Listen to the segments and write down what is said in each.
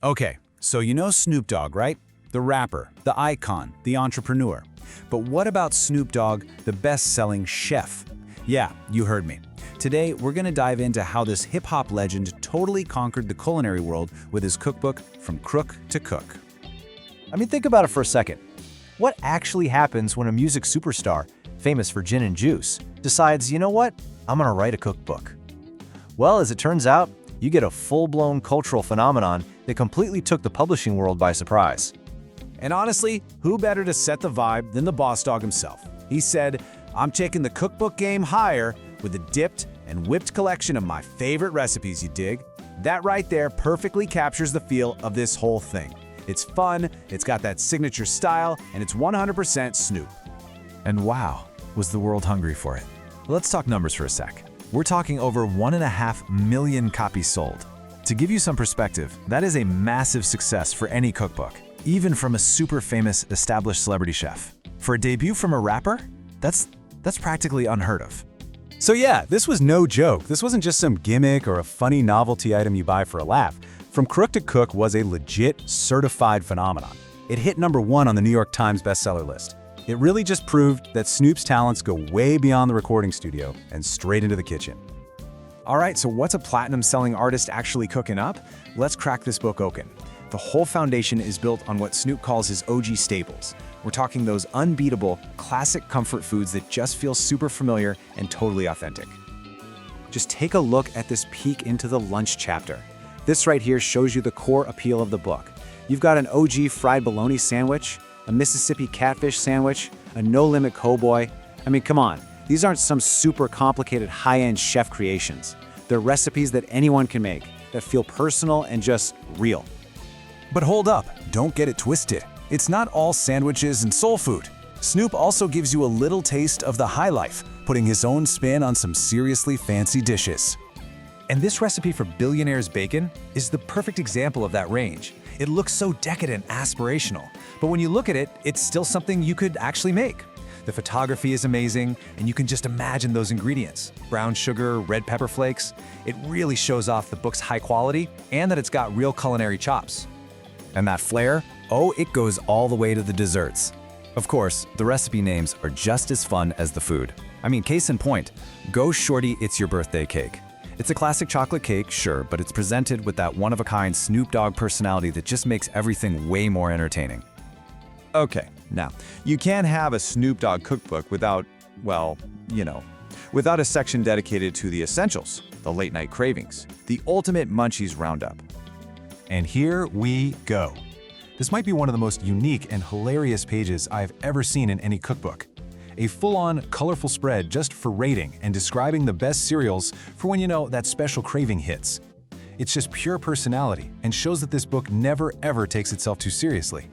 Okay, so you know Snoop Dogg, right? The rapper, the icon, the entrepreneur. But what about Snoop Dogg, the best-selling chef? Yeah, you heard me. Today, we're gonna dive into how this hip-hop legend totally conquered the culinary world with his cookbook, From Crook to Cook. I mean, think about it for a second. What actually happens when a music superstar, famous for gin and juice, decides, you know what, I'm gonna write a cookbook? Well, as it turns out, you get a full-blown cultural phenomenon that completely took the publishing world by surprise. And honestly, who better to set the vibe than the boss dog himself? He said, I'm taking the cookbook game higher with a dipped and whipped collection of my favorite recipes, you dig? That right there perfectly captures the feel of this whole thing. It's fun, it's got that signature style, and it's 100% Snoop. And wow, was the world hungry for it. Let's talk numbers for a sec. We're talking over 1.5 million copies sold. To give you some perspective, that is a massive success for any cookbook, even from a super famous established celebrity chef. For a debut from a rapper, that's practically unheard of. So yeah, this was no joke. This wasn't just some gimmick or a funny novelty item you buy for a laugh. From Crook to Cook was a legit, certified phenomenon. It hit #1 on the New York Times bestseller list. It really just proved that Snoop's talents go way beyond the recording studio and straight into the kitchen. All right, so what's a platinum-selling artist actually cooking up? Let's crack this book open. The whole foundation is built on what Snoop calls his OG staples. We're talking those unbeatable, classic comfort foods that just feel super familiar and totally authentic. Just take a look at this peek into the lunch chapter. This right here shows you the core appeal of the book. You've got an OG fried bologna sandwich, a Mississippi catfish sandwich, a no-limit cowboy. I mean, come on, these aren't some super complicated high-end chef creations. They're recipes that anyone can make, that feel personal and just real. But hold up, don't get it twisted. It's not all sandwiches and soul food. Snoop also gives you a little taste of the high life, putting his own spin on some seriously fancy dishes. And this recipe for billionaire's bacon is the perfect example of that range. It looks so decadent, aspirational, but when you look at it, it's still something you could actually make. The photography is amazing, and you can just imagine those ingredients. Brown sugar, red pepper flakes. It really shows off the book's high quality and that it's got real culinary chops. And that flair? Oh, it goes all the way to the desserts. Of course, the recipe names are just as fun as the food. I mean, case in point, go shorty, it's your birthday cake. It's a classic chocolate cake, sure, but it's presented with that one-of-a-kind Snoop Dogg personality that just makes everything way more entertaining. Okay, now, you can't have a Snoop Dogg cookbook without, well, without a section dedicated to the essentials, the late-night cravings, the ultimate munchies roundup. And here we go. This might be one of the most unique and hilarious pages I've ever seen in any cookbook. A full-on, colorful spread just for rating and describing the best cereals for when that special craving hits. It's just pure personality and shows that this book never ever takes itself too seriously.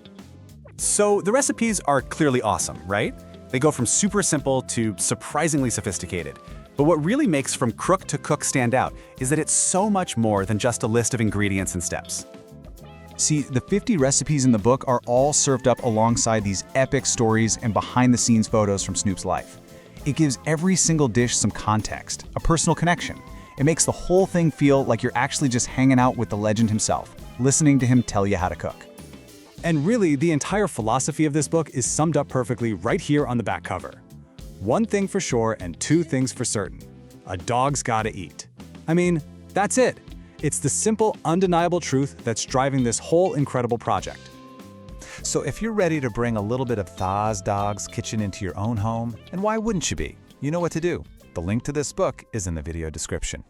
So the recipes are clearly awesome, right? They go from super simple to surprisingly sophisticated. But what really makes From Crook to Cook stand out is that it's so much more than just a list of ingredients and steps. See, the 50 recipes in the book are all served up alongside these epic stories and behind-the-scenes photos from Snoop's life. It gives every single dish some context, a personal connection. It makes the whole thing feel like you're actually just hanging out with the legend himself, listening to him tell you how to cook. And really, the entire philosophy of this book is summed up perfectly right here on the back cover. One thing for sure and two things for certain. A dog's gotta eat. I mean, that's it. It's the simple, undeniable truth that's driving this whole incredible project. So if you're ready to bring a little bit of Tha Dogg's kitchen into your own home, and why wouldn't you be? You know what to do. The link to this book is in the video description.